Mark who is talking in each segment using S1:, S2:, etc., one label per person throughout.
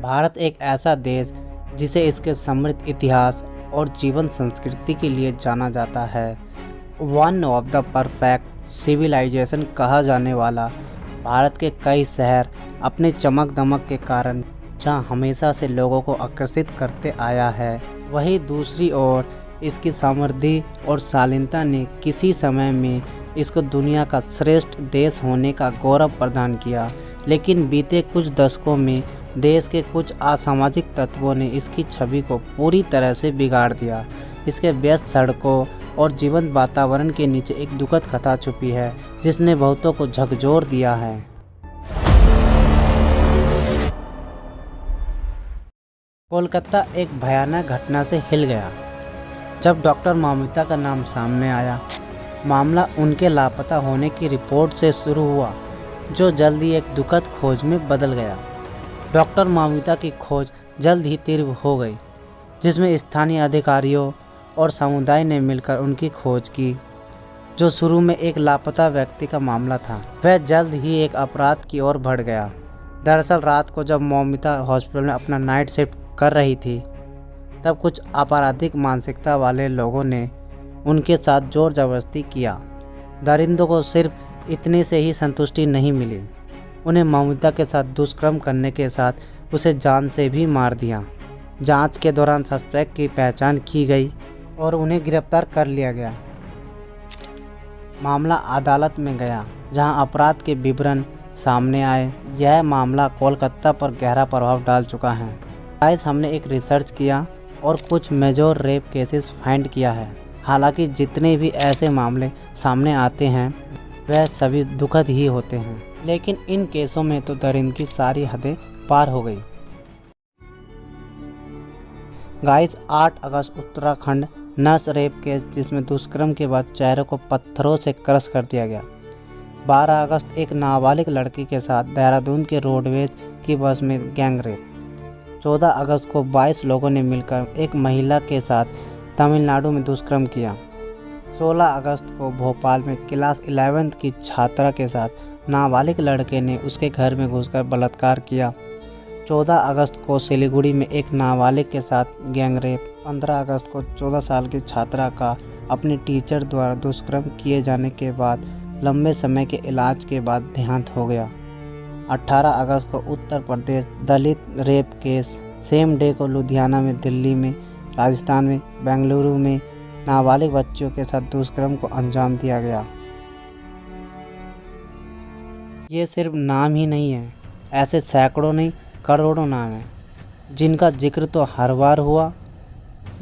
S1: भारत एक ऐसा देश जिसे इसके समृद्ध इतिहास और जीवन संस्कृति के लिए जाना जाता है। One of the perfect civilization कहा जाने वाला भारत के कई शहर अपने चमक दमक के कारण जहाँ हमेशा से लोगों को आकर्षित करते आया है, वहीं दूसरी ओर इसकी समृद्धि और शालीनता ने किसी समय में इसको दुनिया का श्रेष्ठ देश होने का गौरव प्रदान किया। लेकिन बीते कुछ दशकों में देश के कुछ असामाजिक तत्वों ने इसकी छवि को पूरी तरह से बिगाड़ दिया। इसके व्यस्त सड़कों और जीवंत वातावरण के नीचे एक दुखद कथा छुपी है जिसने बहुतों को झकझोर दिया है। कोलकाता एक भयानक घटना से हिल गया जब डॉक्टर मौमिता का नाम सामने आया। मामला उनके लापता होने की रिपोर्ट से शुरू हुआ, जो जल्द ही एक दुखद खोज में बदल गया। डॉक्टर मौमिता की खोज जल्द ही तीव्र हो गई, जिसमें स्थानीय अधिकारियों और समुदाय ने मिलकर उनकी खोज की। जो शुरू में एक लापता व्यक्ति का मामला था, वह जल्द ही एक अपराध की ओर बढ़ गया। दरअसल रात को जब मौमिता हॉस्पिटल में अपना नाइट शिफ्ट कर रही थी, तब कुछ आपराधिक मानसिकता वाले लोगों ने उनके साथ जोर जबरदस्ती किया। दरिंदों को सिर्फ इतने से ही संतुष्टि नहीं मिली, उन्हें मौमिता के साथ दुष्कर्म करने के साथ उसे जान से भी मार दिया। जांच के दौरान सस्पेक्ट की पहचान की गई और उन्हें गिरफ्तार कर लिया गया। मामला अदालत में गया, जहां अपराध के विवरण सामने आए। यह मामला कोलकाता पर गहरा प्रभाव डाल चुका है। गाइस, हमने एक रिसर्च किया और कुछ मेजर रेप केसेस फाइंड किया है। हालांकि जितने भी ऐसे मामले सामने आते हैं वह सभी दुखद ही होते हैं, लेकिन इन केसों में तो दरिंदगी की सारी हदें पार हो गई। गाइस, 8 अगस्त उत्तराखंड नर्स रेप केस, जिसमें दुष्कर्म के बाद चेहरे को पत्थरों से क्रश कर दिया गया। 12 अगस्त एक नाबालिग लड़की के साथ देहरादून के रोडवेज की बस में गैंग रेप। 14 अगस्त को 22 लोगों ने मिलकर एक महिला के साथ तमिलनाडु में दुष्कर्म किया। 16 अगस्त को भोपाल में क्लास 11th की छात्रा के साथ नाबालिग लड़के ने उसके घर में घुसकर बलात्कार किया। 14 अगस्त को सिलीगुड़ी में एक नाबालिग के साथ गैंग रेप। 15 अगस्त को 14 साल की छात्रा का अपने टीचर द्वारा दुष्कर्म किए जाने के बाद लंबे समय के इलाज के बाद देहांत हो गया। 18 अगस्त को उत्तर प्रदेश दलित रेप केस। सेम डे को लुधियाना में, दिल्ली में, राजस्थान में, बेंगलुरु में नाबालिग बच्चियों के साथ दुष्कर्म को अंजाम दिया गया। ये सिर्फ नाम ही नहीं है, ऐसे सैकड़ों नहीं करोड़ों नाम हैं जिनका जिक्र तो हर बार हुआ,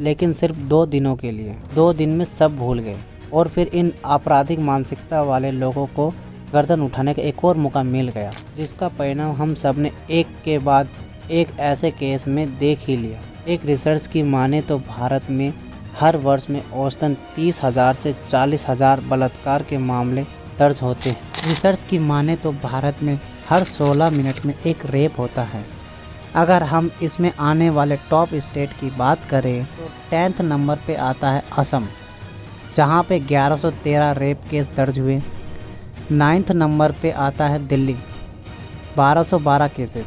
S1: लेकिन सिर्फ 2 दिनों के लिए। 2 दिन में सब भूल गए और फिर इन आपराधिक मानसिकता वाले लोगों को गर्दन उठाने का एक और मौका मिल गया, जिसका परिणाम हम सब ने एक के बाद एक ऐसे केस में देख ही लिया। एक रिसर्च की माने तो भारत में हर वर्ष में औसतन 30,000 से 40,000 बलात्कार के मामले दर्ज होते हैं। रिसर्च की माने तो भारत में हर 16 मिनट में एक रेप होता है। अगर हम इसमें आने वाले टॉप स्टेट की बात करें तो 10th नंबर पे आता है असम, जहां पे 1113 रेप केस दर्ज हुए। 9th नंबर पे आता है दिल्ली, 1212 केसेस।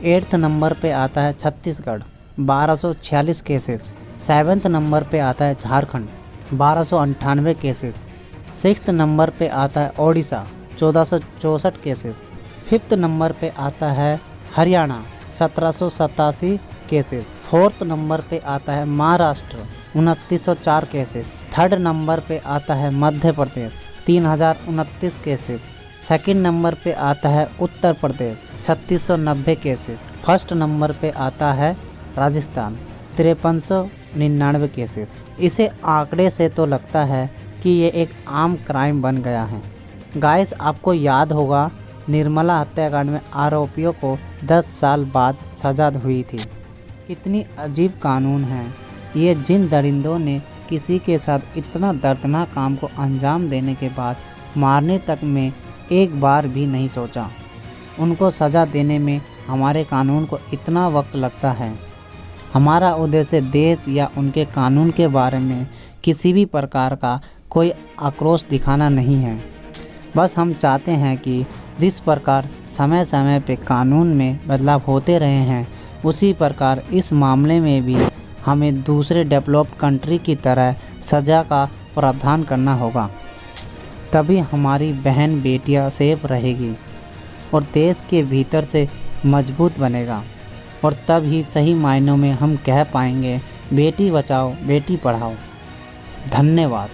S1: 8th नंबर पे आता है छत्तीसगढ़, 1246 केसेस। 7th नंबर पे आता है झारखंड, 1298 केसेस। 6th नंबर पे आता है ओडिशा, 1464 केसेस। 5th नंबर पे आता है हरियाणा, 1787 केसेस। 4th नंबर पे आता है महाराष्ट्र, 2904 केसेस। 3rd नंबर पे आता है Madhya Pradesh, 3029 cases. 2nd number पे आता है Uttar Pradesh, 3690 cases. 1st number पे आता है राजस्थान, 5399 केसेस। इसे आंकड़े से तो लगता है कि ये एक आम क्राइम बन गया है। गाइस, आपको याद होगा निर्मला हत्याकांड में आरोपियों को 10 साल बाद सजा हुई थी। कितनी अजीब कानून है ये, जिन दरिंदों ने किसी के साथ इतना दर्दनाक काम को अंजाम देने के बाद मारने तक में एक बार भी नहीं सोचा। उनको सज़ा देने में हमारे कानून को इतना वक्त लगता है। हमारा उद्देश्य देश या उनके कानून के बारे में किसी भी प्रकार का कोई आक्रोश दिखाना नहीं है। बस हम चाहते हैं कि जिस प्रकार समय समय पे कानून में बदलाव होते रहे हैं, उसी प्रकार इस मामले में भी हमें दूसरे डेवलप्ड कंट्री की तरह सज़ा का प्रावधान करना होगा। तभी हमारी बहन बेटियां सेफ रहेगी और देश के भीतर से मजबूत बनेगा, और तब ही सही मायनों में हम कह पाएंगे बेटी बचाओ बेटी पढ़ाओ। धन्यवाद।